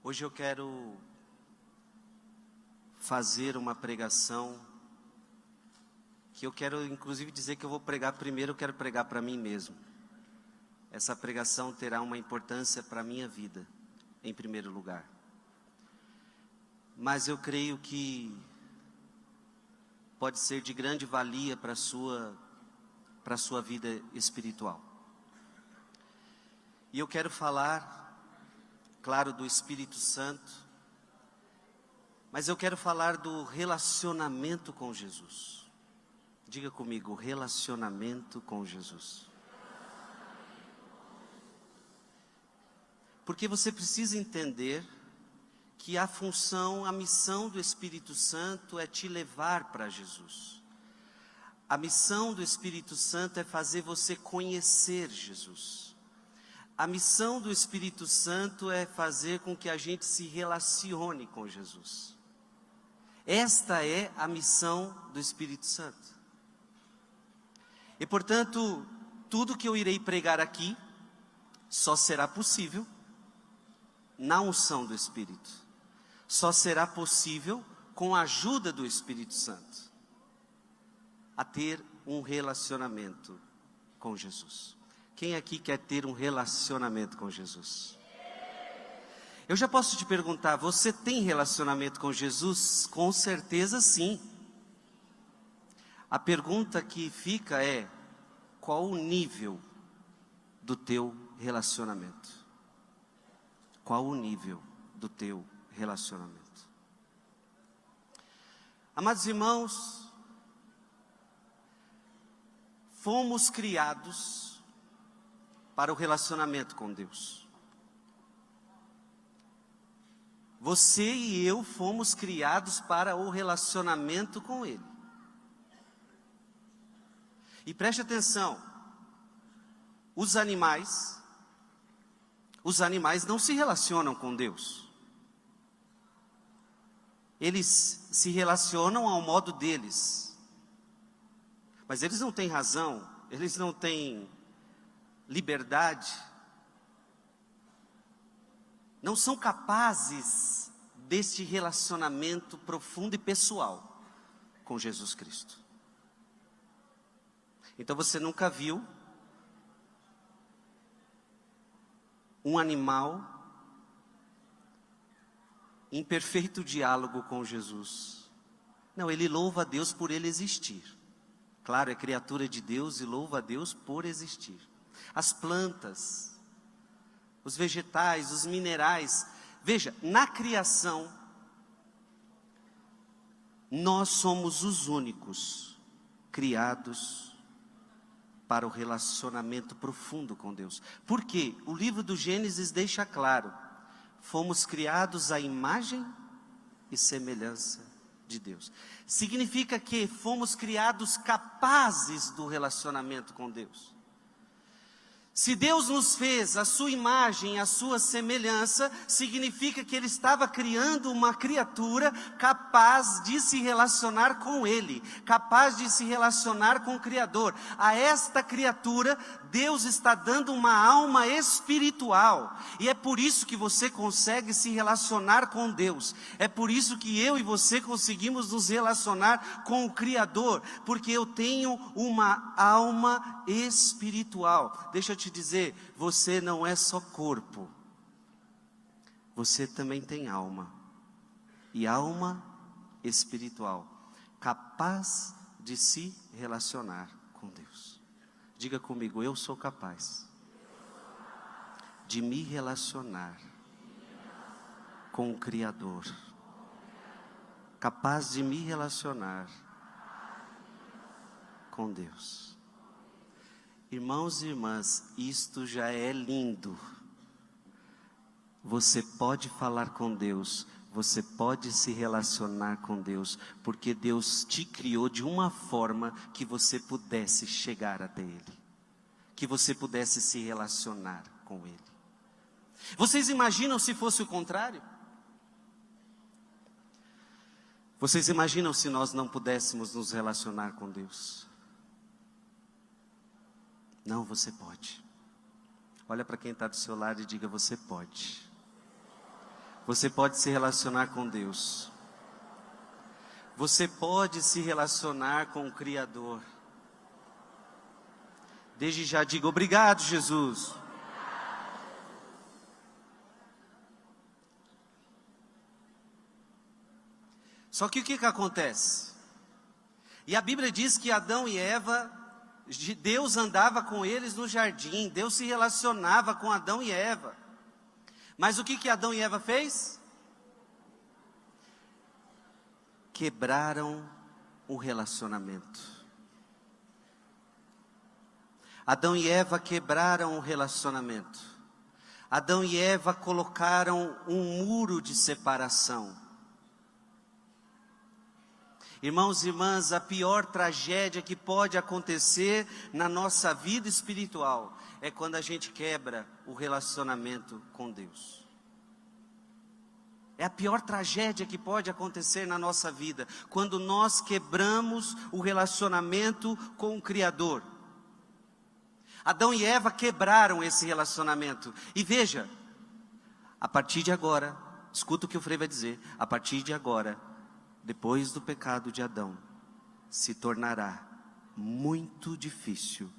Hoje eu quero fazer uma pregação que eu quero inclusive dizer que eu vou pregar primeiro, eu quero pregar para mim mesmo. Essa pregação terá uma importância para a minha vida, em primeiro lugar. Mas eu creio que pode ser de grande valia para a sua vida espiritual. E eu quero falar, claro, do Espírito Santo, mas eu quero falar do relacionamento com Jesus. Diga comigo, relacionamento com Jesus. Porque você precisa entender que a função, a missão do Espírito Santo é te levar para Jesus. A missão do Espírito Santo é fazer você conhecer Jesus. A missão do Espírito Santo é fazer com que a gente se relacione com Jesus. Esta é a missão do Espírito Santo. E portanto, tudo que eu irei pregar aqui só será possível na unção do Espírito. Só será possível com a ajuda do Espírito Santo a ter um relacionamento com Jesus. Quem aqui quer ter um relacionamento com Jesus? Eu já posso te perguntar, você tem relacionamento com Jesus? Com certeza sim. A pergunta que fica é, qual o nível do teu relacionamento? Qual o nível do teu relacionamento? Amados irmãos, fomos criados para o relacionamento com Deus. Você e eu fomos criados para o relacionamento com Ele. E preste atenção, os animais não se relacionam com Deus. Eles se relacionam ao modo deles. Mas eles não têm razão, eles não têm liberdade. Não são capazes deste relacionamento profundo e pessoal com Jesus Cristo. Então você nunca viu um animal em perfeito diálogo com Jesus. Não, ele louva a Deus por ele existir. Claro, é criatura de Deus e louva a Deus por existir. As plantas, os vegetais, os minerais. Veja, na criação, nós somos os únicos criados para o relacionamento profundo com Deus. Porque o livro do Gênesis deixa claro, fomos criados à imagem e semelhança de Deus. Significa que fomos criados capazes do relacionamento com Deus. Se Deus nos fez a sua imagem, a sua semelhança, significa que Ele estava criando uma criatura capaz de se relacionar com Ele, capaz de se relacionar com o Criador. A esta criatura, Deus está dando uma alma espiritual. E é por isso que você consegue se relacionar com Deus. É por isso que eu e você conseguimos nos relacionar com o Criador. Porque eu tenho uma alma espiritual. Deixa eu te dizer, você não é só corpo, você também tem alma, e alma espiritual, capaz de se relacionar com Deus. Diga comigo, eu sou capaz de me relacionar com o Criador, capaz de me relacionar com Deus. Irmãos e irmãs, isto já é lindo. Você pode falar com Deus, você pode se relacionar com Deus, porque Deus te criou de uma forma que você pudesse chegar até Ele, que você pudesse se relacionar com Ele. Vocês imaginam se fosse o contrário? Vocês imaginam se nós não pudéssemos nos relacionar com Deus? Não, você pode. Olha para quem está do seu lado e diga, você pode. Você pode se relacionar com Deus. Você pode se relacionar com o Criador. Desde já diga obrigado, Jesus. Só que o que acontece? E a Bíblia diz que Adão e Eva, Deus andava com eles no jardim, Deus se relacionava com Adão e Eva. Mas o que Adão e Eva fez? Quebraram o relacionamento. Adão e Eva quebraram o relacionamento. Adão e Eva colocaram um muro de separação. Irmãos e irmãs, a pior tragédia que pode acontecer na nossa vida espiritual é quando a gente quebra o relacionamento com Deus. É a pior tragédia que pode acontecer na nossa vida, quando nós quebramos o relacionamento com o Criador. Adão e Eva quebraram esse relacionamento. E veja, a partir de agora, escuta o que o Frei vai dizer, a partir de agora, depois do pecado de Adão, se tornará muito difícil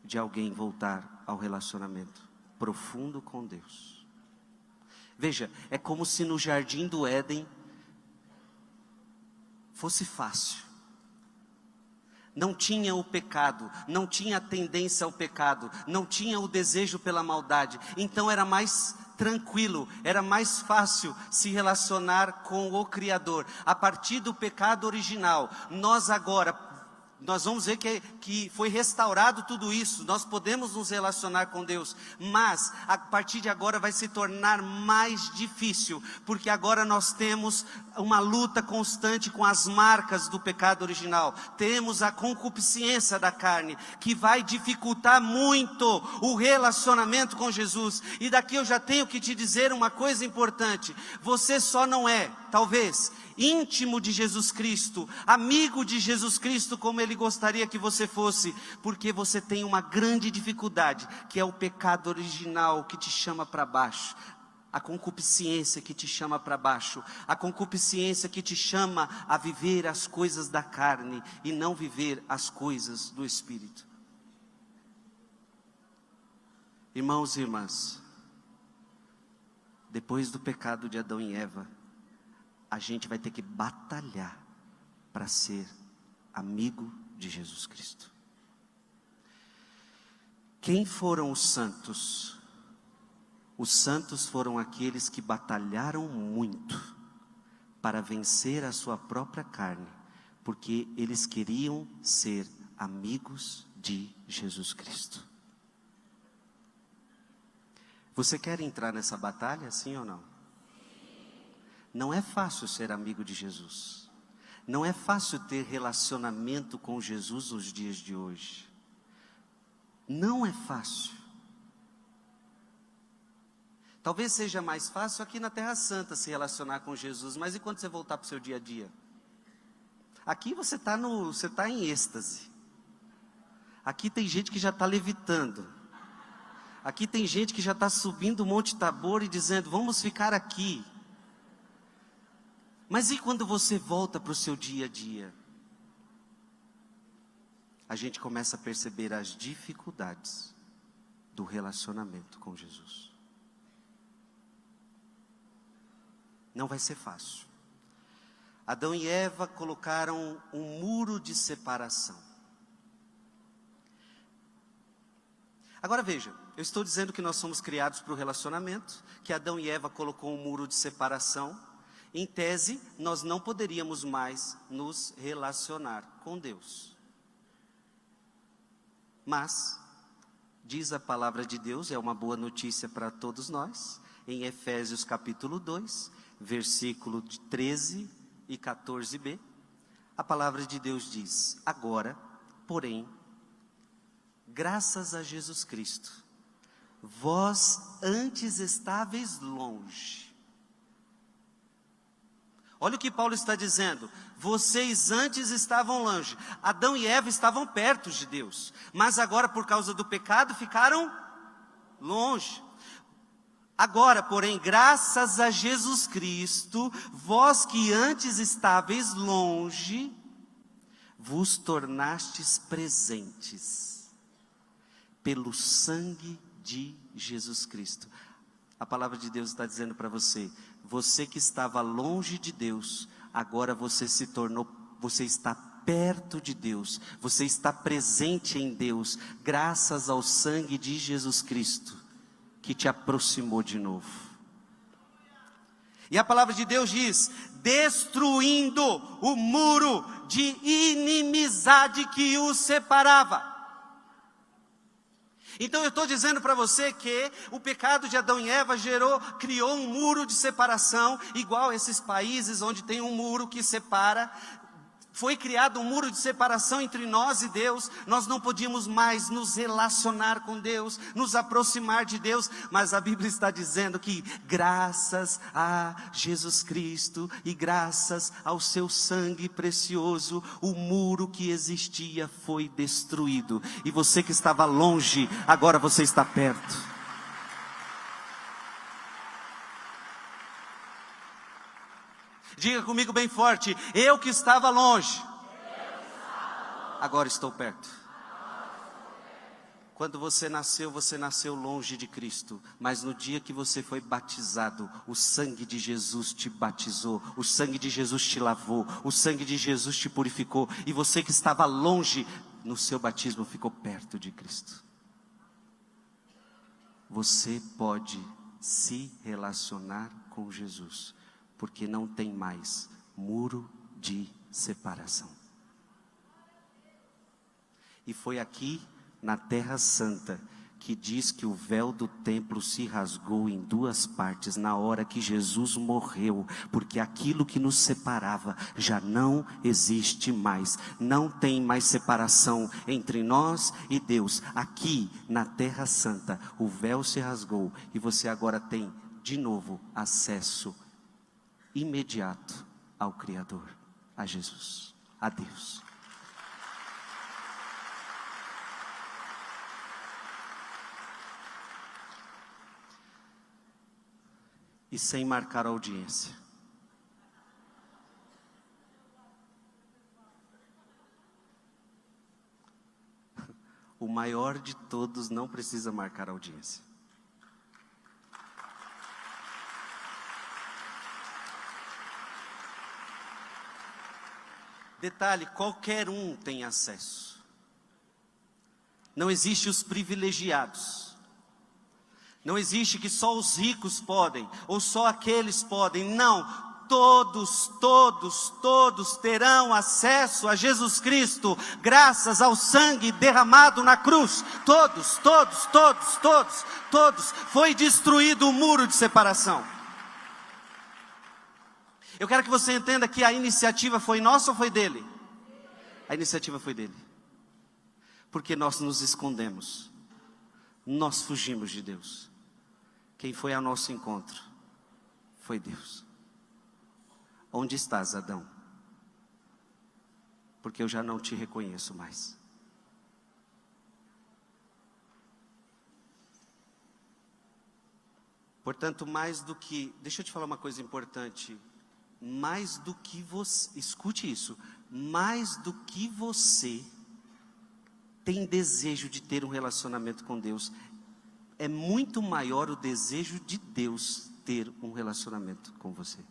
de alguém voltar ao relacionamento profundo com Deus. Veja, é como se no jardim do Éden fosse fácil. Não tinha o pecado, não tinha a tendência ao pecado, não tinha o desejo pela maldade. Então era mais tranquilo, era mais fácil se relacionar com o Criador. A partir do pecado original, nós vamos ver que foi restaurado tudo isso, nós podemos nos relacionar com Deus, mas a partir de agora vai se tornar mais difícil, porque agora nós temos uma luta constante com as marcas do pecado original, temos a concupiscência da carne, que vai dificultar muito o relacionamento com Jesus. E daqui eu já tenho que te dizer uma coisa importante: você só não é, talvez, íntimo de Jesus Cristo, amigo de Jesus Cristo, como Ele gostaria que você fosse, porque você tem uma grande dificuldade, que é o pecado original que te chama para baixo, a concupiscência que te chama para baixo, a concupiscência que te chama a viver as coisas da carne e não viver as coisas do Espírito. Irmãos e irmãs, depois do pecado de Adão e Eva, a gente vai ter que batalhar para ser amigo de Jesus Cristo. Quem foram os santos? Os santos foram aqueles que batalharam muito para vencer a sua própria carne, porque eles queriam ser amigos de Jesus Cristo. Você quer entrar nessa batalha, sim ou não? Não é fácil ser amigo de Jesus. Não é fácil ter relacionamento com Jesus nos dias de hoje. Não é fácil. Talvez seja mais fácil aqui na Terra Santa se relacionar com Jesus, mas e quando você voltar para o seu dia a dia? Aqui você está em êxtase. Aqui tem gente que já está levitando. Aqui tem gente que já está subindo o Monte Tabor e dizendo, vamos ficar aqui. Mas e quando você volta para o seu dia a dia? A gente começa a perceber as dificuldades do relacionamento com Jesus. Não vai ser fácil. Adão e Eva colocaram um muro de separação. Agora veja, eu estou dizendo que nós somos criados para o relacionamento, que Adão e Eva colocou um muro de separação. Em tese, nós não poderíamos mais nos relacionar com Deus. Mas, diz a palavra de Deus, é uma boa notícia para todos nós, em Efésios capítulo 2, versículo 13 e 14b, a palavra de Deus diz, agora, porém, graças a Jesus Cristo, vós antes estáveis longe. Olha o que Paulo está dizendo, vocês antes estavam longe, Adão e Eva estavam perto de Deus, mas agora por causa do pecado ficaram longe. Agora, porém, graças a Jesus Cristo, vós que antes estáveis longe, vos tornastes presentes pelo sangue de Jesus Cristo. A palavra de Deus está dizendo para você, você que estava longe de Deus, agora você se tornou, você está perto de Deus, você está presente em Deus, graças ao sangue de Jesus Cristo, que te aproximou de novo. E a palavra de Deus diz, destruindo o muro de inimizade que os separava. Então eu estou dizendo para você que o pecado de Adão e Eva criou um muro de separação, igual esses países onde tem um muro que separa. Foi criado um muro de separação entre nós e Deus. Nós não podíamos mais nos relacionar com Deus, nos aproximar de Deus. Mas a Bíblia está dizendo que graças a Jesus Cristo e graças ao seu sangue precioso, o muro que existia foi destruído. E você que estava longe, agora você está perto. Diga comigo bem forte, eu que estava longe, agora estou perto. Quando você nasceu longe de Cristo, mas no dia que você foi batizado, o sangue de Jesus te batizou, o sangue de Jesus te lavou, o sangue de Jesus te purificou, e você que estava longe, no seu batismo ficou perto de Cristo. Você pode se relacionar com Jesus, porque não tem mais muro de separação. E foi aqui na Terra Santa que diz que o véu do templo se rasgou em duas partes na hora que Jesus morreu, porque aquilo que nos separava já não existe mais. Não tem mais separação entre nós e Deus. Aqui na Terra Santa o véu se rasgou e você agora tem de novo acesso imediato ao Criador, a Jesus, a Deus. E sem marcar audiência. O maior de todos não precisa marcar audiência. Detalhe, qualquer um tem acesso. Não existe os privilegiados. Não existe que só os ricos podem, ou só aqueles podem. Não, todos terão acesso a Jesus Cristo, graças ao sangue derramado na cruz. Todos. Foi destruído o muro de separação. Eu quero que você entenda que a iniciativa foi nossa ou foi dele? A iniciativa foi dele. Porque nós nos escondemos. Nós fugimos de Deus. Quem foi ao nosso encontro foi Deus. Onde estás, Adão? Porque eu já não te reconheço mais. Portanto, deixa eu te falar uma coisa importante. Mais do que você, escute isso, mais do que você tem desejo de ter um relacionamento com Deus, é muito maior o desejo de Deus ter um relacionamento com você.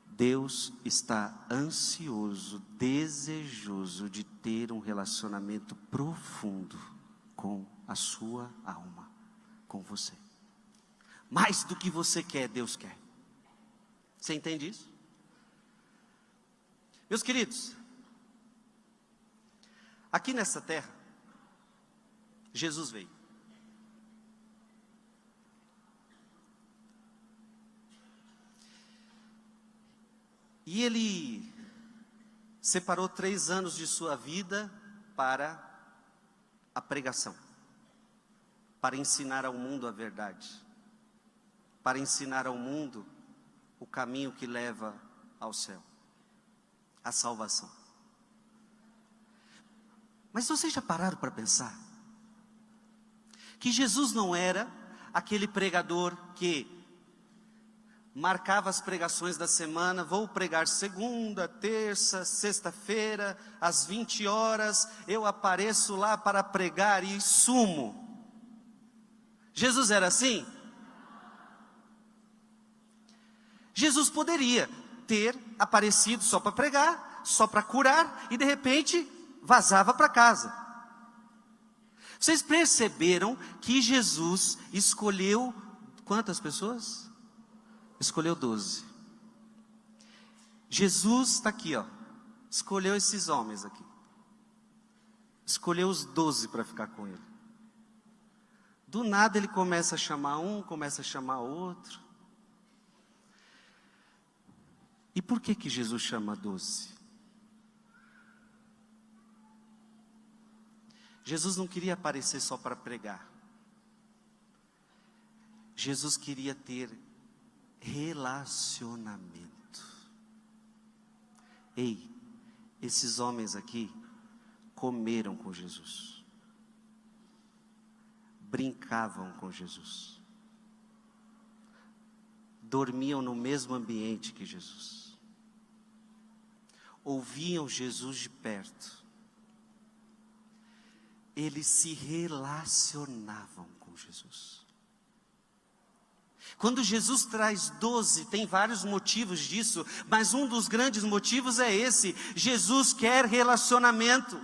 Deus está ansioso, desejoso de ter um relacionamento profundo com a sua alma, com você. Mais do que você quer, Deus quer. Você entende isso? Meus queridos, aqui nessa terra, Jesus veio. E Ele separou 3 anos de sua vida para a pregação, para ensinar ao mundo a verdade, para ensinar ao mundo o caminho que leva ao céu, a salvação. Mas vocês já pararam para pensar que Jesus não era aquele pregador que marcava as pregações da semana, vou pregar segunda, terça, sexta-feira, às 20 horas, eu apareço lá para pregar e sumo. Jesus era assim? Jesus poderia ter aparecido só para pregar, só para curar, e de repente vazava para casa. Vocês perceberam que Jesus escolheu quantas pessoas? Escolheu 12. Jesus está aqui, ó. Escolheu esses homens aqui. Escolheu os 12 para ficar com ele. Do nada ele começa a chamar um, começa a chamar outro. E por que Jesus chama 12? Jesus não queria aparecer só para pregar. Jesus queria ter relacionamento. Ei, esses homens aqui comeram com Jesus, brincavam com Jesus, dormiam no mesmo ambiente que Jesus, ouviam Jesus de perto, eles se relacionavam com Jesus. Quando Jesus traz 12, tem vários motivos disso, mas um dos grandes motivos é esse: Jesus quer relacionamento.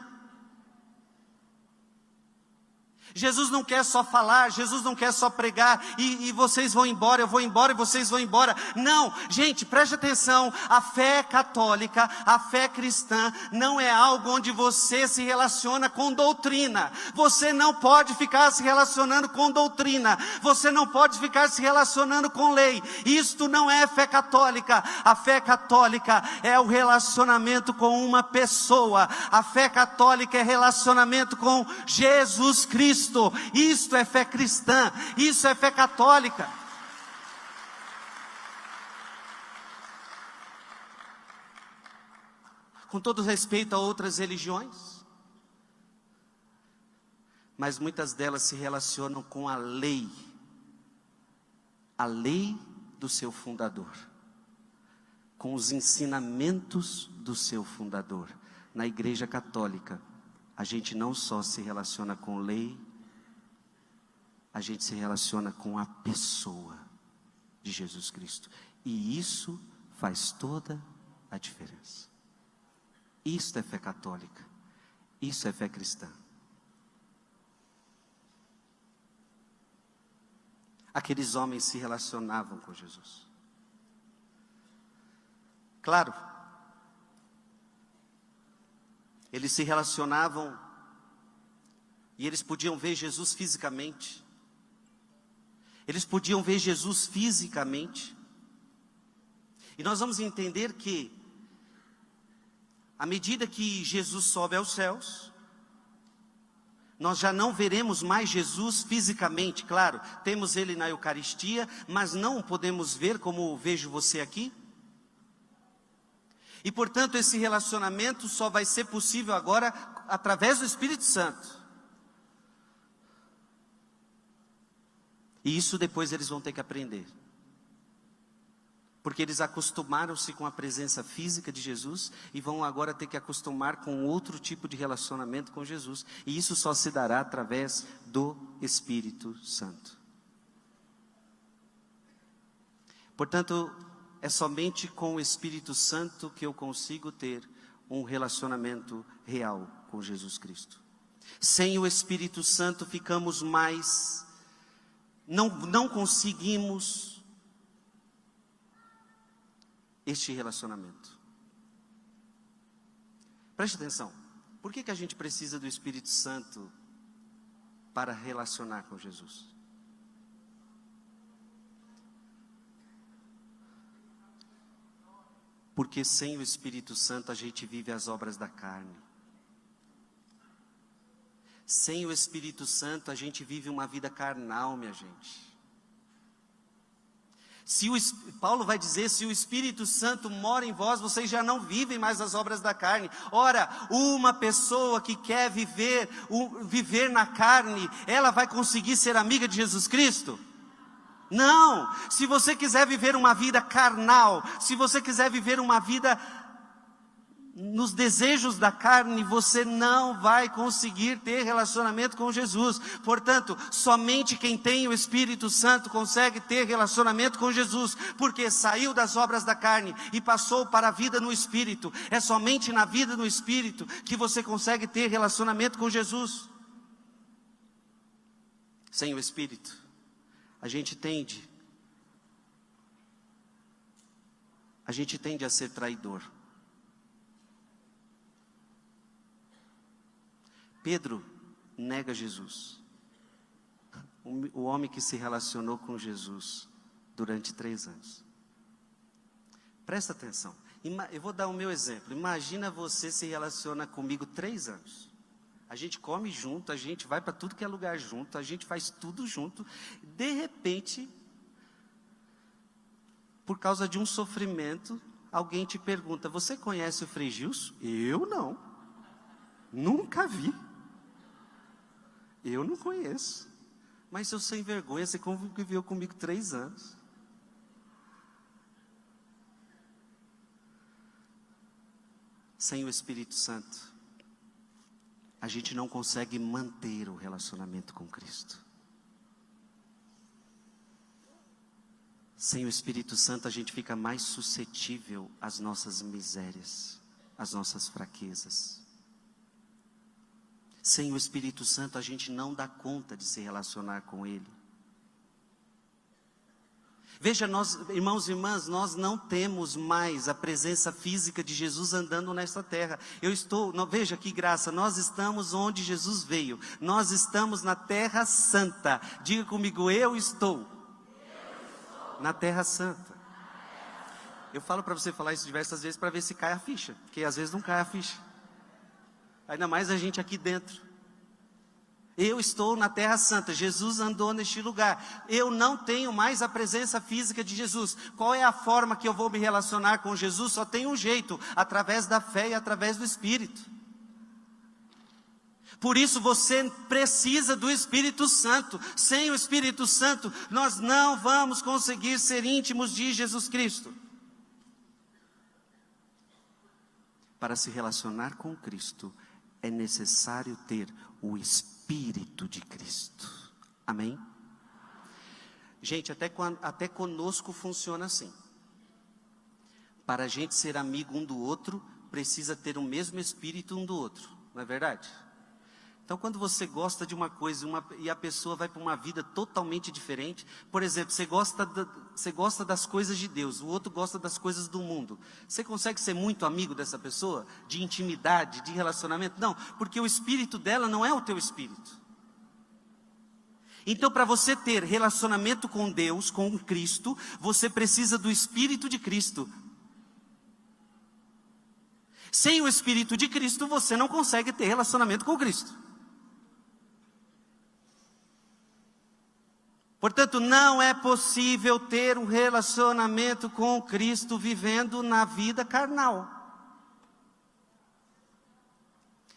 Jesus não quer só falar, Jesus não quer só pregar, e vocês vão embora, eu vou embora e vocês vão embora. Não, gente, preste atenção, a fé católica, a fé cristã, não é algo onde você se relaciona com doutrina. Você não pode ficar se relacionando com doutrina, você não pode ficar se relacionando com lei. Isto não é fé católica. A fé católica é o relacionamento com uma pessoa. A fé católica é relacionamento com Jesus Cristo. Isto é fé cristã, isso é fé católica. Com todo respeito a outras religiões, mas muitas delas se relacionam com a lei do seu fundador, com os ensinamentos do seu fundador. Na Igreja Católica, a gente não só se relaciona com lei, a gente se relaciona com a pessoa de Jesus Cristo. E isso faz toda a diferença. Isso é fé católica. Isso é fé cristã. Aqueles homens se relacionavam com Jesus. Claro, eles se relacionavam e eles podiam ver Jesus fisicamente. Eles podiam ver Jesus fisicamente. E nós vamos entender que, à medida que Jesus sobe aos céus, nós já não veremos mais Jesus fisicamente. Claro, temos Ele na Eucaristia, mas não o podemos ver como vejo você aqui. E portanto esse relacionamento só vai ser possível agora através do Espírito Santo. E isso depois eles vão ter que aprender. Porque eles acostumaram-se com a presença física de Jesus e vão agora ter que acostumar com outro tipo de relacionamento com Jesus. E isso só se dará através do Espírito Santo. Portanto, é somente com o Espírito Santo que eu consigo ter um relacionamento real com Jesus Cristo. Sem o Espírito Santo ficamos mais... Não conseguimos este relacionamento. Preste atenção. Por que a gente precisa do Espírito Santo para relacionar com Jesus? Porque sem o Espírito Santo a gente vive as obras da carne. Sem o Espírito Santo a gente vive uma vida carnal, minha gente. Paulo vai dizer, se o Espírito Santo mora em vós, vocês já não vivem mais as obras da carne. Ora, uma pessoa que quer viver na carne, ela vai conseguir ser amiga de Jesus Cristo? Não, se você quiser viver uma vida carnal, se você quiser viver uma vida nos desejos da carne, você não vai conseguir ter relacionamento com Jesus. Portanto, somente quem tem o Espírito Santo consegue ter relacionamento com Jesus, porque saiu das obras da carne e passou para a vida no Espírito. É somente na vida no Espírito que você consegue ter relacionamento com Jesus. Sem o Espírito, a gente tende a ser traidor. Pedro nega Jesus. O homem que se relacionou com Jesus durante 3 anos. Presta atenção. Eu vou dar o meu exemplo. Imagina você se relaciona comigo 3 anos. A gente come junto, a gente vai para tudo que é lugar junto, a gente faz tudo junto. De repente, por causa de um sofrimento, alguém te pergunta: você conhece o Frei Gilson? Eu não. Nunca vi. Eu não conheço. Mas seu sem vergonha, você conviveu comigo 3 anos. Sem o Espírito Santo, a gente não consegue manter o relacionamento com Cristo. Sem o Espírito Santo, a gente fica mais suscetível às nossas misérias, às nossas fraquezas. Sem o Espírito Santo, a gente não dá conta de se relacionar com Ele. Veja, nós, irmãos e irmãs, nós não temos mais a presença física de Jesus andando nesta terra. Veja que graça, nós estamos onde Jesus veio. Nós estamos na Terra Santa. Diga comigo, eu estou na Terra Santa. Eu falo para você falar isso diversas vezes para ver se cai a ficha, porque às vezes não cai a ficha. Ainda mais a gente aqui dentro. Eu estou na Terra Santa, Jesus andou neste lugar. Eu não tenho mais a presença física de Jesus. Qual é a forma que eu vou me relacionar com Jesus? Só tem um jeito, através da fé e através do Espírito. Por isso você precisa do Espírito Santo. Sem o Espírito Santo, nós não vamos conseguir ser íntimos de Jesus Cristo. Para se relacionar com Cristo, é necessário ter o Espírito de Cristo. Amém? Gente, até conosco funciona assim. Para a gente ser amigo um do outro, precisa ter o mesmo espírito um do outro. Não é verdade? Então, quando você gosta de uma coisa e a pessoa vai para uma vida totalmente diferente, por exemplo, você gosta das coisas de Deus, o outro gosta das coisas do mundo. Você consegue ser muito amigo dessa pessoa? De intimidade, de relacionamento? Não, porque o espírito dela não é o teu espírito. Então, para você ter relacionamento com Deus, com Cristo, você precisa do Espírito de Cristo. Sem o Espírito de Cristo, você não consegue ter relacionamento com Cristo. Portanto, não é possível ter um relacionamento com Cristo vivendo na vida carnal.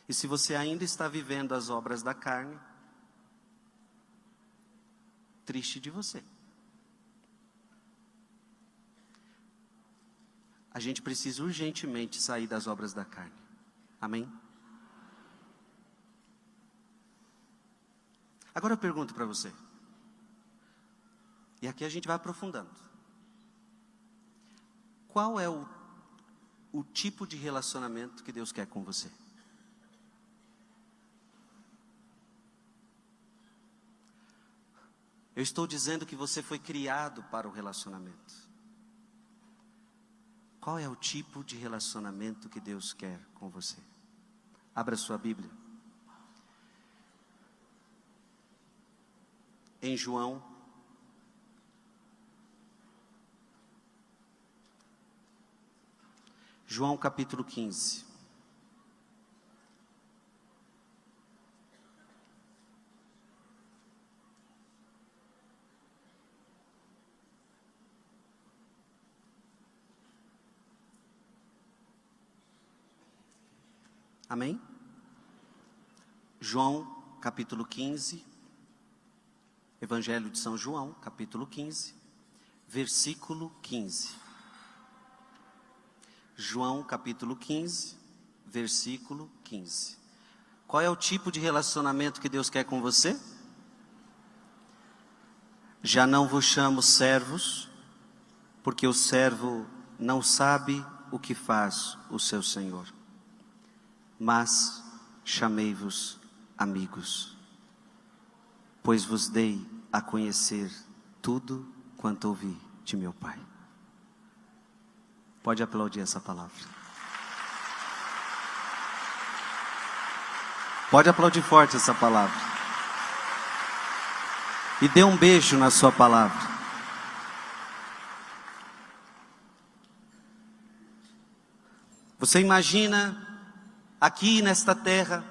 E se você ainda está vivendo as obras da carne, triste de você. A gente precisa urgentemente sair das obras da carne. Amém? Agora eu pergunto para você. E aqui a gente vai aprofundando. Qual é o tipo de relacionamento que Deus quer com você? Eu estou dizendo que você foi criado para o relacionamento. Qual é o tipo de relacionamento que Deus quer com você? Abra sua Bíblia. Em João capítulo 15. Amém? João capítulo 15. Evangelho de São João, capítulo 15, versículo 15. João, capítulo 15, versículo 15. Qual é o tipo de relacionamento que Deus quer com você? Já não vos chamo servos, porque o servo não sabe o que faz o seu Senhor. Mas chamei-vos amigos, pois vos dei a conhecer tudo quanto ouvi de meu Pai. Pode aplaudir essa palavra. Pode aplaudir forte essa palavra. E dê um beijo na sua palavra. Você imagina aqui nesta terra,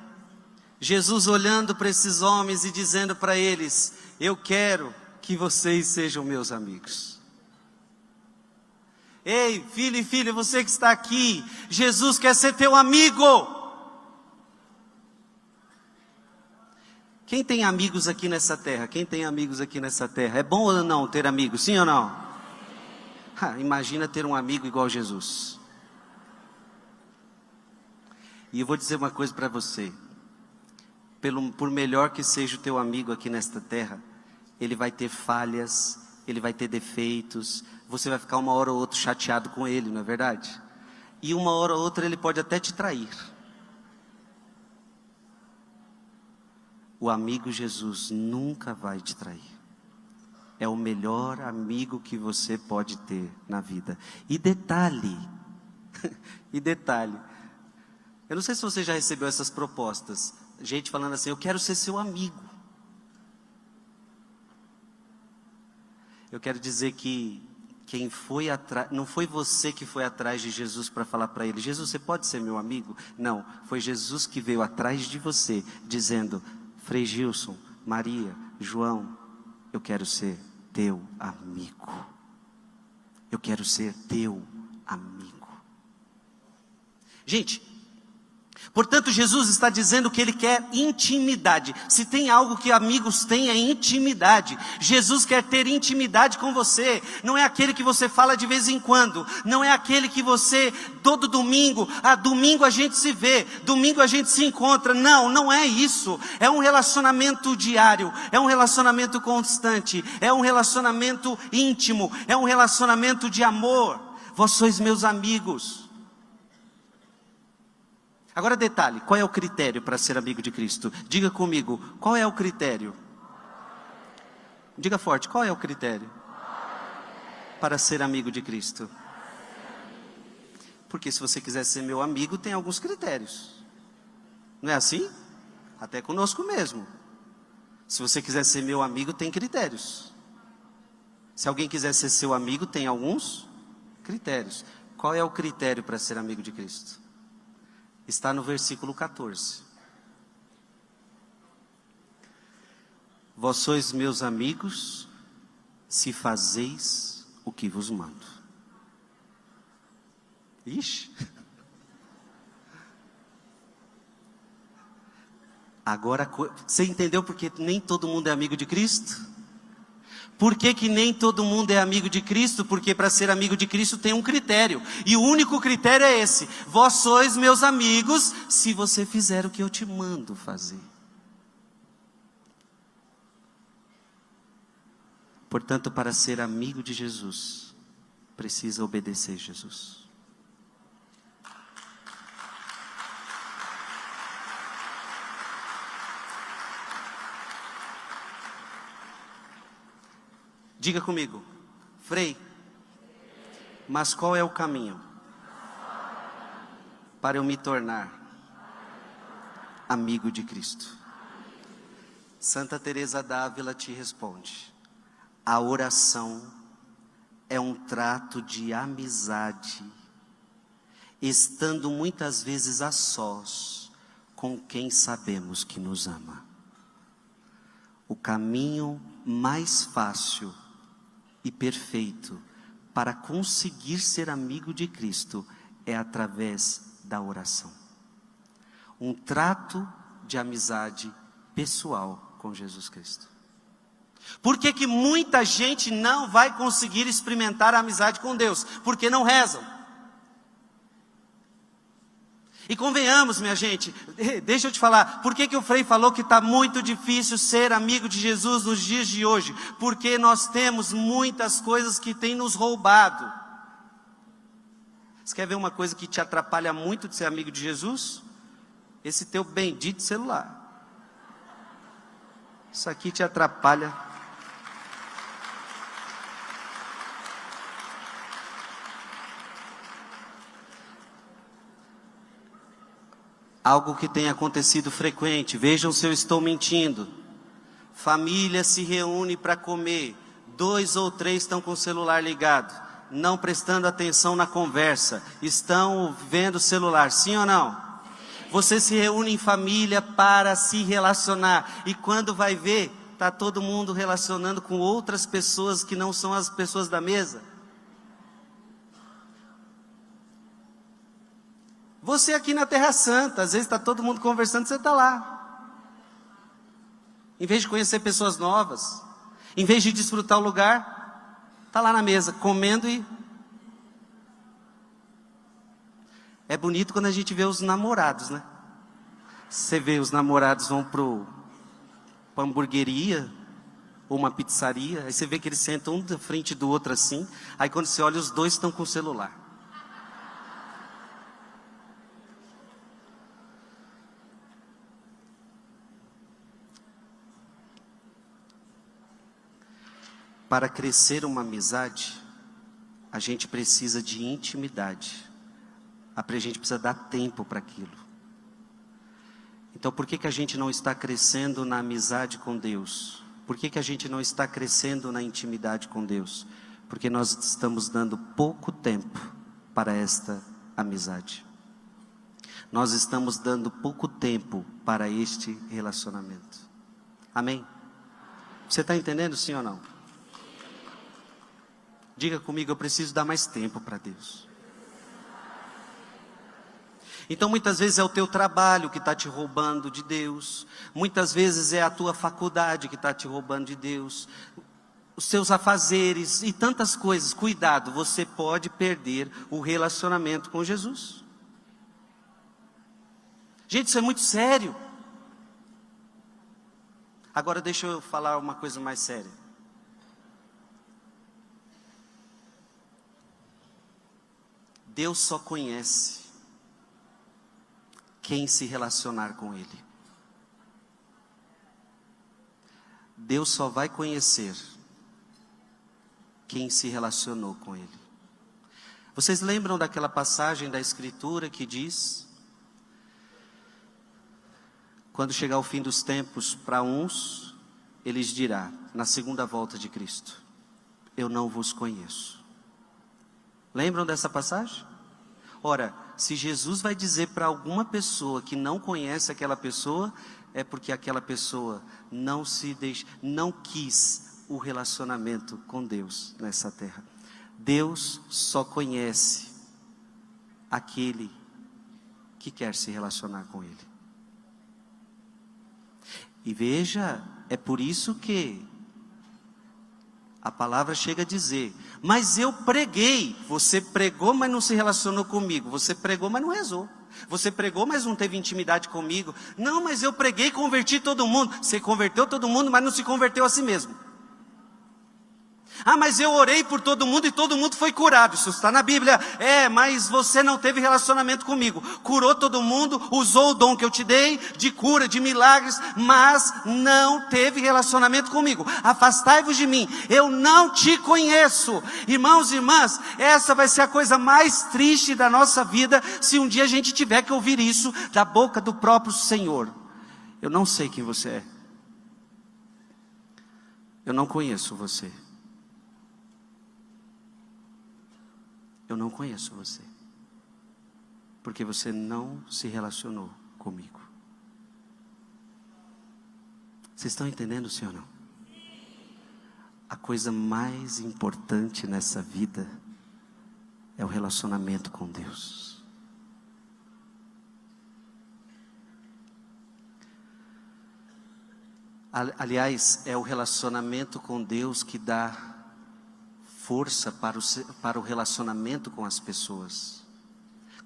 Jesus olhando para esses homens e dizendo para eles: eu quero que vocês sejam meus amigos. Ei, filho e filha, você que está aqui, Jesus quer ser teu amigo. Quem tem amigos aqui nessa terra? Quem tem amigos aqui nessa terra? É bom ou não ter amigos? Sim ou não? Imagina ter um amigo igual Jesus. E eu vou dizer uma coisa para você. Por melhor que seja o teu amigo aqui nesta terra, ele vai ter falhas, ele vai ter defeitos. Você vai ficar uma hora ou outra chateado com ele, não é verdade? E uma hora ou outra ele pode até te trair. O amigo Jesus nunca vai te trair. É o melhor amigo que você pode ter na vida. E detalhe, eu não sei se você já recebeu essas propostas. Gente falando assim: eu quero ser seu amigo. Eu quero dizer que quem foi atrás, não foi você que foi atrás de Jesus para falar para ele: Jesus, você pode ser meu amigo? Não, foi Jesus que veio atrás de você, dizendo: Frei Gilson, Maria, João, eu quero ser teu amigo. Eu quero ser teu amigo. Gente, portanto, Jesus está dizendo que Ele quer intimidade. Se tem algo que amigos têm, é intimidade. Jesus quer ter intimidade com você. Não é aquele que você fala de vez em quando. Não é aquele que você, todo domingo, domingo a gente se vê, domingo a gente se encontra. Não, não é isso. É um relacionamento diário, é um relacionamento constante, é um relacionamento íntimo, é um relacionamento de amor. Vós sois meus amigos. Agora detalhe, qual é o critério para ser amigo de Cristo? Diga comigo, qual é o critério? Diga forte, qual é o critério para ser amigo de Cristo? Porque se você quiser ser meu amigo, tem alguns critérios. Não é assim? Até conosco mesmo. Se você quiser ser meu amigo, tem critérios. Se alguém quiser ser seu amigo, tem alguns critérios. Qual é o critério para ser amigo de Cristo? Está no versículo 14. Vós sois meus amigos, se fazeis o que vos mando. Ixi. Agora, você entendeu porque nem todo mundo é amigo de Cristo? Por que nem todo mundo é amigo de Cristo? Porque para ser amigo de Cristo tem um critério. E o único critério é esse: vós sois meus amigos, se você fizer o que eu te mando fazer. Portanto, para ser amigo de Jesus, precisa obedecer Jesus. Diga comigo, Frei, mas qual é o caminho para eu me tornar amigo de Cristo? Santa Teresa d'Ávila te responde: a oração é um trato de amizade, estando muitas vezes a sós com quem sabemos que nos ama. O caminho mais fácil e perfeito para conseguir ser amigo de Cristo é através da oração. Um trato de amizade pessoal com Jesus Cristo. Por que que muita gente não vai conseguir experimentar a amizade com Deus? Porque não rezam. E convenhamos, minha gente, deixa eu te falar, por que que o Frei falou que está muito difícil ser amigo de Jesus nos dias de hoje? Porque nós temos muitas coisas que têm nos roubado. Você quer ver uma coisa que te atrapalha muito de ser amigo de Jesus? Esse teu bendito celular. Isso aqui te atrapalha. Algo que tem acontecido frequente, vejam se eu estou mentindo. Família se reúne para comer, 2 ou 3 estão com o celular ligado, não prestando atenção na conversa, estão vendo o celular, sim ou não? Você se reúne em família para se relacionar, e quando vai ver, está todo mundo relacionando com outras pessoas que não são as pessoas da mesa. Você aqui na Terra Santa, às vezes está todo mundo conversando, você está lá. Em vez de conhecer pessoas novas, em vez de desfrutar o lugar, está lá na mesa, comendo e... É bonito quando a gente vê os namorados, né? Você vê os namorados vão para uma hamburgueria, ou uma pizzaria, aí você vê que eles sentam um na frente do outro assim, aí quando você olha, os dois estão com o celular. Para crescer uma amizade, a gente precisa de intimidade. A gente precisa dar tempo para aquilo. Então por que que a gente não está crescendo na amizade com Deus? Por que que a gente não está crescendo na intimidade com Deus? Porque nós estamos dando pouco tempo para esta amizade. Nós estamos dando pouco tempo para este relacionamento. Amém? Você está entendendo, sim ou não? Diga comigo, eu preciso dar mais tempo para Deus. Então muitas vezes é o teu trabalho que está te roubando de Deus. Muitas vezes é a tua faculdade que está te roubando de Deus. Os seus afazeres e tantas coisas. Cuidado, você pode perder o relacionamento com Jesus. Gente, isso é muito sério. Agora deixa eu falar uma coisa mais séria. Deus só conhece quem se relacionar com Ele. Deus só vai conhecer quem se relacionou com Ele. Vocês lembram daquela passagem da Escritura que diz: quando chegar o fim dos tempos, para uns, Ele dirá, na segunda volta de Cristo: eu não vos conheço. Lembram dessa passagem? Ora, se Jesus vai dizer para alguma pessoa que não conhece aquela pessoa, é porque aquela pessoa não quis o relacionamento com Deus nessa terra. Deus só conhece aquele que quer se relacionar com Ele. E veja, é por isso que a palavra chega a dizer: mas eu preguei. Você pregou, mas não se relacionou comigo. Você pregou, mas não rezou. Você pregou, mas não teve intimidade comigo. Não, mas eu preguei e converti todo mundo. Você converteu todo mundo, mas não se converteu a si mesmo. Ah, mas eu orei por todo mundo e todo mundo foi curado. Isso está na Bíblia. É, mas você não teve relacionamento comigo. Curou todo mundo, usou o dom que eu te dei, de cura, de milagres, mas não teve relacionamento comigo. Afastai-vos de mim, eu não te conheço. Irmãos e irmãs, essa vai ser a coisa mais triste da nossa vida, se um dia a gente tiver que ouvir isso da boca do próprio Senhor. Eu não sei quem você é. Eu não conheço você. Eu não conheço você, porque você não se relacionou comigo. Vocês estão entendendo, sim ou não? A coisa mais importante nessa vida é o relacionamento com Deus. Aliás, é o relacionamento com Deus que dá força para o relacionamento com as pessoas.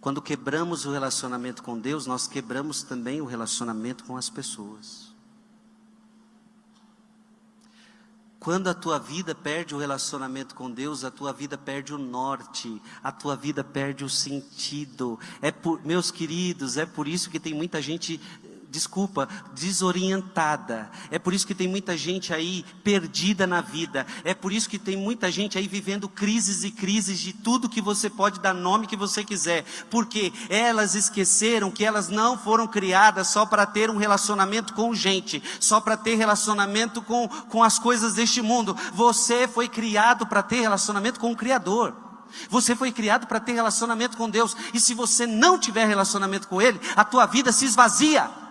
Quando quebramos o relacionamento com Deus, nós quebramos também o relacionamento com as pessoas. Quando a tua vida perde o relacionamento com Deus, a tua vida perde o norte, a tua vida perde o sentido. Meus queridos, é por isso que tem muita gente, desorientada. É por isso que tem muita gente aí perdida na vida. É por isso que tem muita gente aí vivendo crises e crises de tudo que você pode dar nome que você quiser. Porque elas esqueceram que elas não foram criadas só para ter um relacionamento com gente, só para ter relacionamento com as coisas deste mundo. Você foi criado para ter relacionamento com o Criador. Você foi criado para ter relacionamento com Deus. E se você não tiver relacionamento com Ele, a tua vida se esvazia.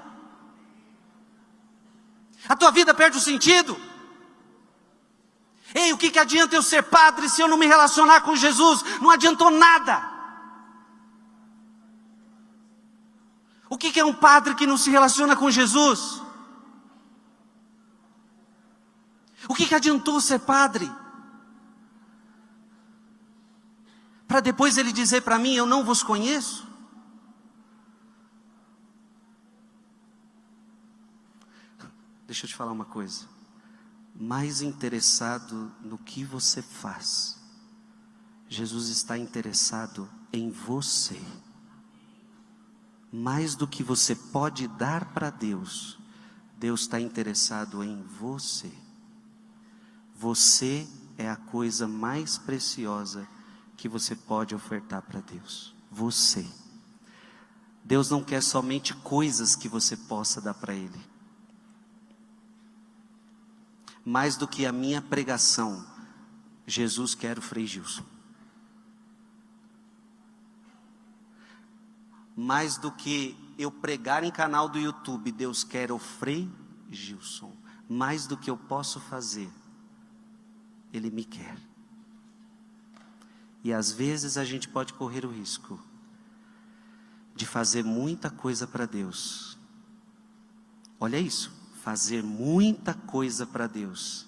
A tua vida perde o sentido. Ei, o que adianta eu ser padre se eu não me relacionar com Jesus? Não adiantou nada. O que é um padre que não se relaciona com Jesus? O que adiantou ser padre? Para depois ele dizer para mim, eu não vos conheço? Deixa eu te falar uma coisa. Mais interessado no que você faz, Jesus está interessado em você. Mais do que você pode dar para Deus, Deus está interessado em você. Você é a coisa mais preciosa que você pode ofertar para Deus. Você. Deus não quer somente coisas que você possa dar para Ele. Mais do que a minha pregação, Jesus quer o Frei Gilson. Mais do que eu pregar em canal do YouTube, Deus quer o Frei Gilson. Mais do que eu posso fazer, Ele me quer. E às vezes a gente pode correr o risco de fazer muita coisa para Deus. Olha isso, fazer muita coisa para Deus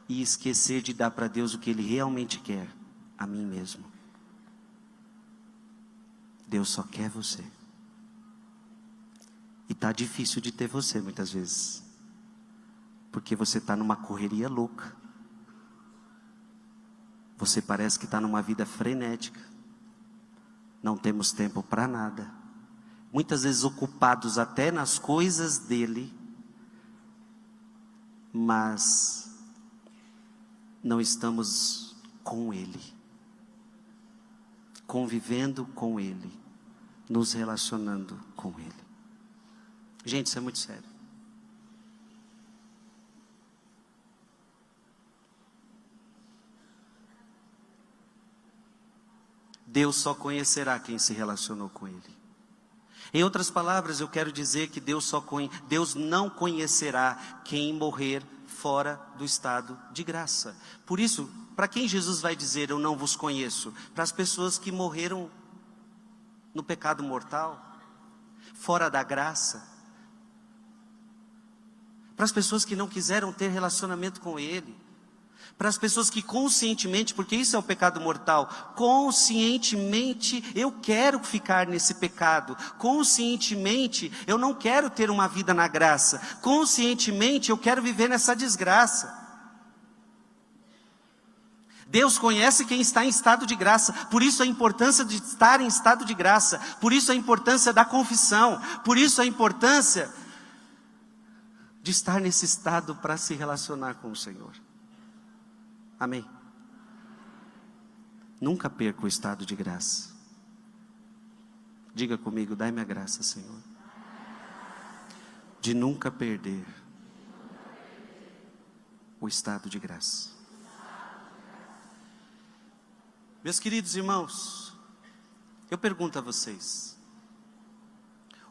e esquecer de dar para Deus o que Ele realmente quer, a mim mesmo. Deus só quer você. E está difícil de ter você muitas vezes, porque você está numa correria louca. Você parece que está numa vida frenética. Não temos tempo para nada. Muitas vezes ocupados até nas coisas dele, mas não estamos com Ele, convivendo com Ele, nos relacionando com Ele. Gente, isso é muito sério. Deus só conhecerá quem se relacionou com Ele. Em outras palavras, eu quero dizer que Deus não conhecerá quem morrer fora do estado de graça. Por isso, para quem Jesus vai dizer, eu não vos conheço? Para as pessoas que morreram no pecado mortal, fora da graça. Para as pessoas que não quiseram ter relacionamento com Ele. Para as pessoas que conscientemente, porque isso é o pecado mortal, conscientemente eu quero ficar nesse pecado, conscientemente eu não quero ter uma vida na graça, conscientemente eu quero viver nessa desgraça. Deus conhece quem está em estado de graça, por isso a importância de estar em estado de graça, por isso a importância da confissão, por isso a importância de estar nesse estado para se relacionar com o Senhor. Amém? Nunca perca o estado de graça. Diga comigo, dai-me a graça, Senhor, de nunca perder o estado de graça. Meus queridos irmãos, eu pergunto a vocês,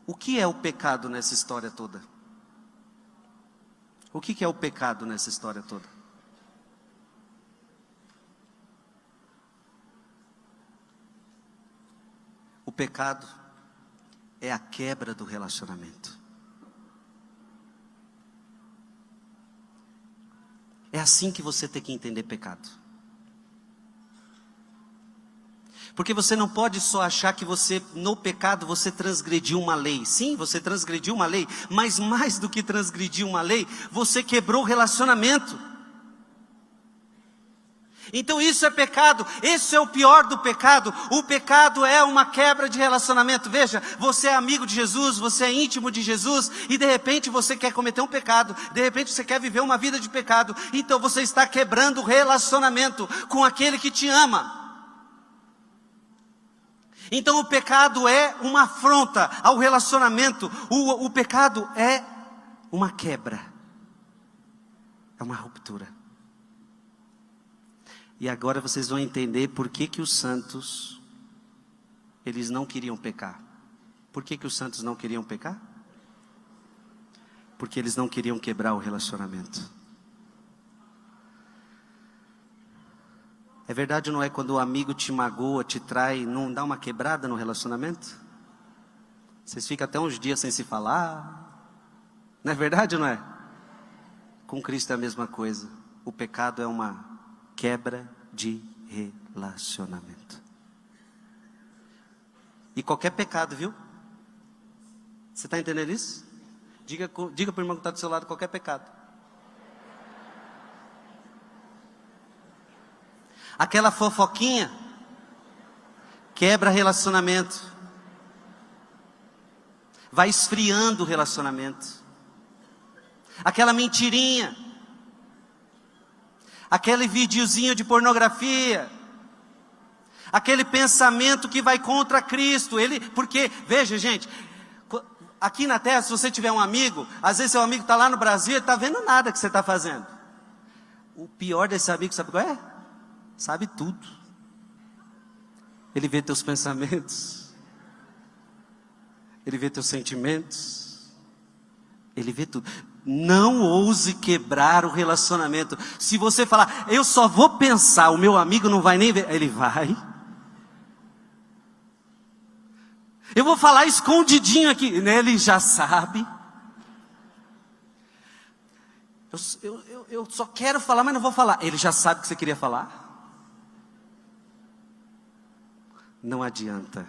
o que é o pecado nessa história toda? O que é o pecado nessa história toda? O pecado é a quebra do relacionamento. É assim que você tem que entender pecado. Porque você não pode só achar que você, no pecado, você transgrediu uma lei. Sim, você transgrediu uma lei, mas mais do que transgredir uma lei, você quebrou o relacionamento. Então isso é pecado, esse é o pior do pecado. O pecado é uma quebra de relacionamento. Veja, você é amigo de Jesus, você é íntimo de Jesus, e de repente você quer cometer um pecado, de repente você quer viver uma vida de pecado, então você está quebrando o relacionamento com aquele que te ama. Então o pecado é uma afronta ao relacionamento, o pecado é uma quebra, é uma ruptura. E agora vocês vão entender por que os santos, eles não queriam pecar. Por que os santos não queriam pecar? Porque eles não queriam quebrar o relacionamento. É verdade ou não é, quando o amigo te magoa, te trai, não dá uma quebrada no relacionamento? Vocês ficam até uns dias sem se falar. Não é verdade ou não é? Com Cristo é a mesma coisa. O pecado é uma quebra de relacionamento. E qualquer pecado, viu? Você está entendendo isso? Diga para o irmão que está do seu lado, qualquer pecado. Aquela fofoquinha quebra relacionamento, vai esfriando o relacionamento. Aquela mentirinha, aquele videozinho de pornografia, aquele pensamento que vai contra Cristo. Porque, veja gente, aqui na terra, se você tiver um amigo, às vezes seu amigo está lá no Brasil, ele está vendo nada que você está fazendo. O pior desse amigo, sabe qual é? Sabe tudo. Ele vê teus pensamentos, ele vê teus sentimentos, ele vê tudo. Não ouse quebrar o relacionamento. Se você falar, eu só vou pensar, o meu amigo não vai nem ver, ele vai. Eu vou falar escondidinho aqui, ele já sabe. Eu só quero falar, mas não vou falar. Ele já sabe o que você queria falar. Não adianta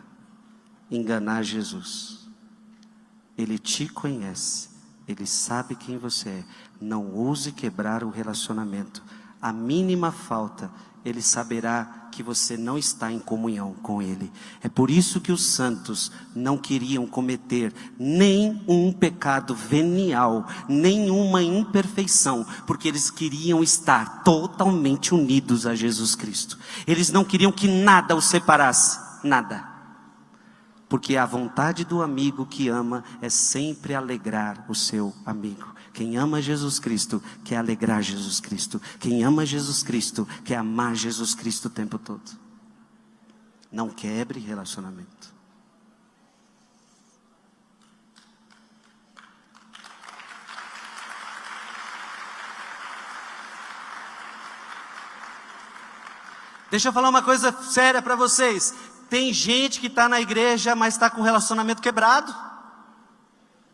enganar Jesus. Ele te conhece. Ele sabe quem você é. Não ouse quebrar o relacionamento. A mínima falta, Ele saberá que você não está em comunhão com Ele. É por isso que os santos não queriam cometer nenhum pecado venial, nenhuma imperfeição, porque eles queriam estar totalmente unidos a Jesus Cristo. Eles não queriam que nada os separasse, nada. Porque a vontade do amigo que ama é sempre alegrar o seu amigo. Quem ama Jesus Cristo quer alegrar Jesus Cristo. Quem ama Jesus Cristo quer amar Jesus Cristo o tempo todo. Não quebre relacionamento. Deixa eu falar uma coisa séria para vocês. Tem gente que está na igreja, mas está com o relacionamento quebrado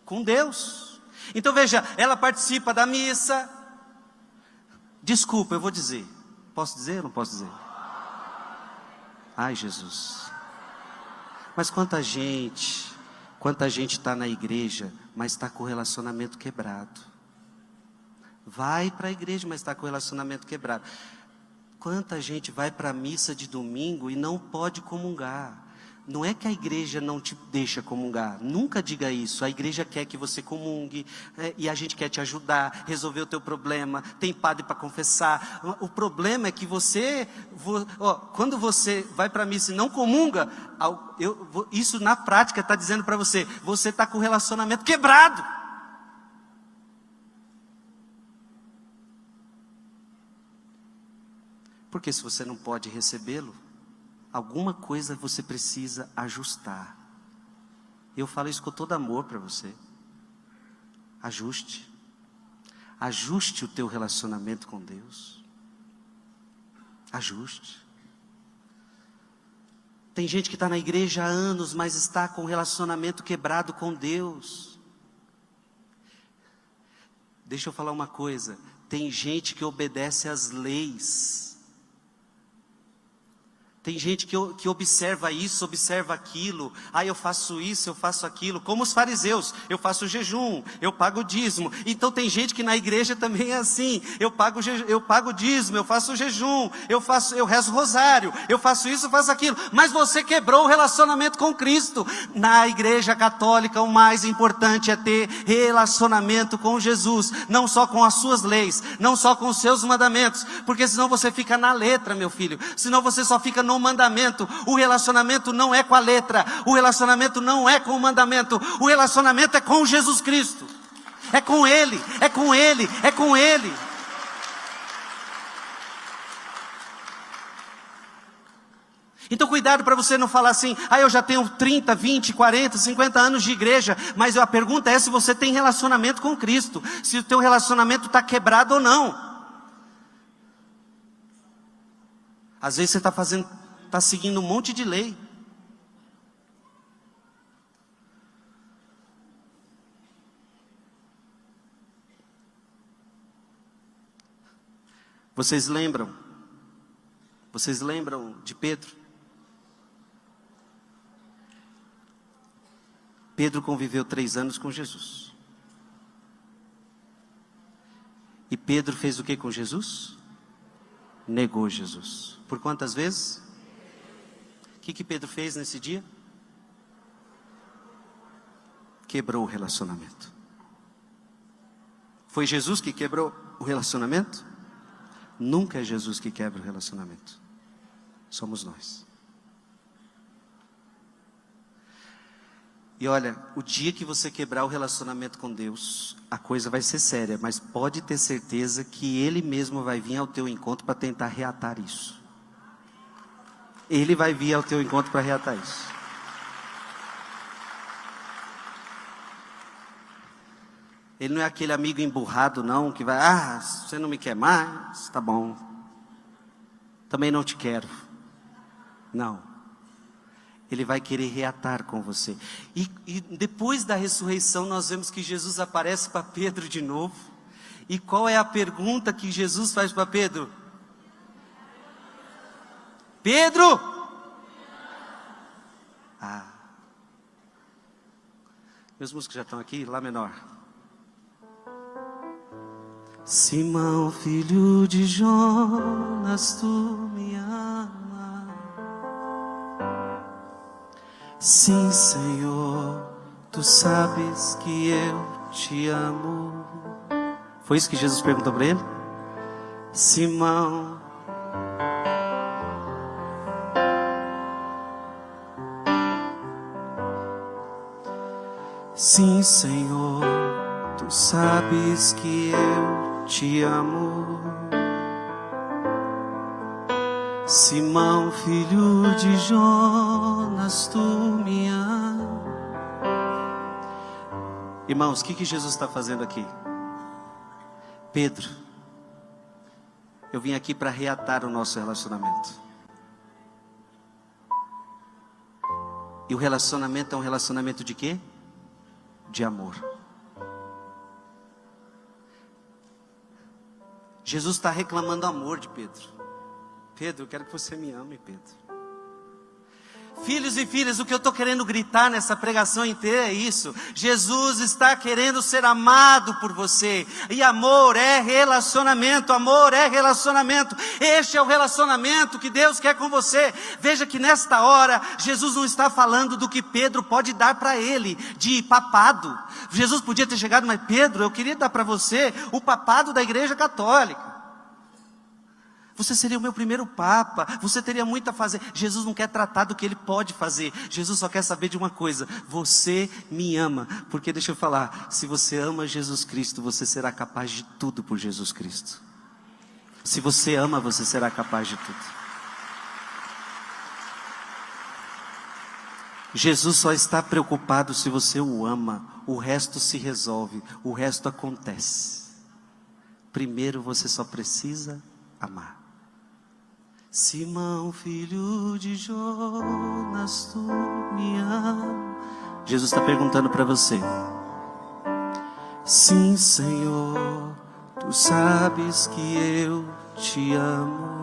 com Deus. Então veja, ela participa da missa. Desculpa, eu vou dizer. Posso dizer ou não posso dizer? Ai, Jesus. Mas quanta gente está na igreja, mas está com o relacionamento quebrado. Vai para a igreja, mas está com o relacionamento quebrado. Quanta gente vai para a missa de domingo e não pode comungar. Não é que a igreja não te deixa comungar. Nunca diga isso. A igreja quer que você comungue, e a gente quer te ajudar, resolver o teu problema. Tem padre para confessar. O problema é que quando você vai para a missa e não comunga, isso na prática está dizendo para você, você está com o relacionamento quebrado. Porque se você não pode recebê-lo, alguma coisa você precisa ajustar. Eu falo isso com todo amor para você. Ajuste. Ajuste o teu relacionamento com Deus. Ajuste. Tem gente que está na igreja há anos, mas está com o relacionamento quebrado com Deus. Deixa eu falar uma coisa. Tem gente que obedece às leis. Tem gente que observa isso, observa aquilo. Eu faço isso, eu faço aquilo. Como os fariseus, eu faço jejum, eu pago dízimo. Então tem gente que na igreja também é assim. Eu pago dízimo, eu faço jejum, eu rezo rosário, eu faço isso, eu faço aquilo. Mas você quebrou o relacionamento com Cristo. Na igreja católica, o mais importante é ter relacionamento com Jesus. Não só com as suas leis, não só com os seus mandamentos. Porque senão você fica na letra, meu filho. Senão você só fica no mandamento. O relacionamento não é com a letra, o relacionamento não é com o mandamento, o relacionamento é com Jesus Cristo, é com Ele, é com Ele, é com Ele. Então cuidado para você não falar assim, eu já tenho 30, 20, 40, 50 anos de igreja, mas a pergunta é se você tem relacionamento com Cristo, se o teu relacionamento está quebrado ou não. Às vezes você está seguindo um monte de lei. Vocês lembram de Pedro? Pedro conviveu 3 anos com Jesus. E Pedro fez o que com Jesus? Negou Jesus. Por quantas vezes? O que Pedro fez nesse dia? Quebrou o relacionamento. Foi Jesus que quebrou o relacionamento? Nunca é Jesus que quebra o relacionamento. Somos nós. E olha, o dia que você quebrar o relacionamento com Deus, a coisa vai ser séria, mas pode ter certeza que Ele mesmo vai vir ao teu encontro para tentar reatar isso. Ele vai vir ao teu encontro para reatar isso. Ele não é aquele amigo emburrado não, que vai, você não me quer mais, tá bom. Também não te quero. Não. Ele vai querer reatar com você. E depois da ressurreição nós vemos que Jesus aparece para Pedro de novo. E qual é a pergunta que Jesus faz para Pedro? Pedro! Meus músicos já estão aqui, Lá menor. Simão, filho de Jonas, tu me ama. Sim, Senhor, tu sabes que eu te amo. Foi isso que Jesus perguntou para ele? Simão, sim, Senhor, tu sabes que eu te amo. Simão, filho de Jonas, tu me ama. Irmãos, o que Jesus está fazendo aqui? Pedro, eu vim aqui para reatar o nosso relacionamento. E o relacionamento é um relacionamento de quê? De amor. Jesus está reclamando amor de Pedro. Pedro, eu quero que você me ame, Pedro. Filhos e filhas, o que eu estou querendo gritar nessa pregação inteira é isso. Jesus está querendo ser amado por você. E amor é relacionamento, amor é relacionamento. Este é o relacionamento que Deus quer com você. Veja que nesta hora, Jesus não está falando do que Pedro pode dar para ele, de papado. Jesus podia ter chegado, mas Pedro, eu queria dar para você o papado da igreja católica. Você seria o meu primeiro papa, você teria muito a fazer. Jesus não quer tratar do que ele pode fazer. Jesus só quer saber de uma coisa: você me ama. Porque deixa eu falar, se você ama Jesus Cristo, você será capaz de tudo por Jesus Cristo. Se você ama, você será capaz de tudo. Jesus só está preocupado se você o ama. O resto se resolve, o resto acontece. Primeiro você só precisa amar. Simão, filho de Jonas, tu me ama. Jesus está perguntando para você. Sim, Senhor, tu Tu sabes que eu te amo.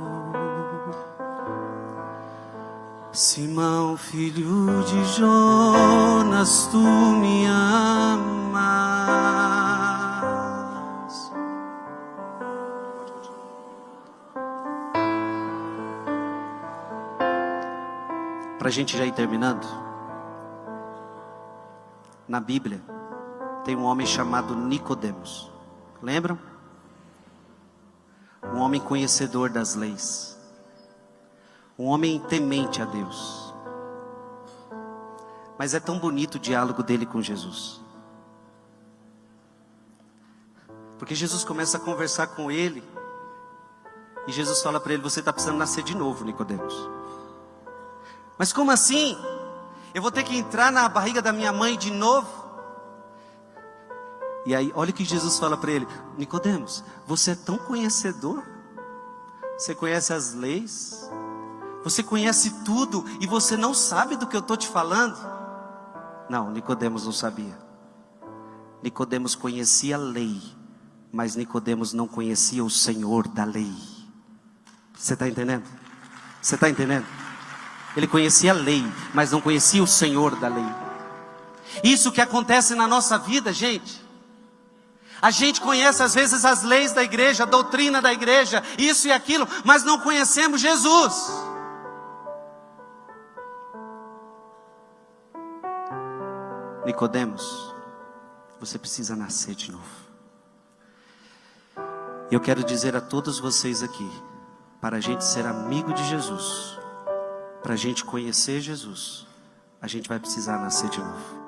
Simão, filho de Jonas, tu me amas. Para a gente já ir terminando, na Bíblia tem um homem chamado Nicodemos. Lembram? Um homem conhecedor das leis. Um homem temente a Deus. Mas é tão bonito o diálogo dele com Jesus. Porque Jesus começa a conversar com ele. E Jesus fala para ele: você está precisando nascer de novo, Nicodemos. Mas como assim? Eu vou ter que entrar na barriga da minha mãe de novo? E aí, olha o que Jesus fala para ele: Nicodemos, você é tão conhecedor. Você conhece as leis. Você conhece tudo e você não sabe do que eu estou te falando? Não, Nicodemos não sabia. Nicodemos conhecia a lei, mas Nicodemos não conhecia o Senhor da lei. Você está entendendo? Você está entendendo? Ele conhecia a lei, mas não conhecia o Senhor da lei. Isso que acontece na nossa vida, gente. A gente conhece às vezes as leis da igreja, a doutrina da igreja, isso e aquilo, mas não conhecemos Jesus. Nicodemos, você precisa nascer de novo. Eu quero dizer a todos vocês aqui, para a gente ser amigo de Jesus, para a gente conhecer Jesus, a gente vai precisar nascer de novo.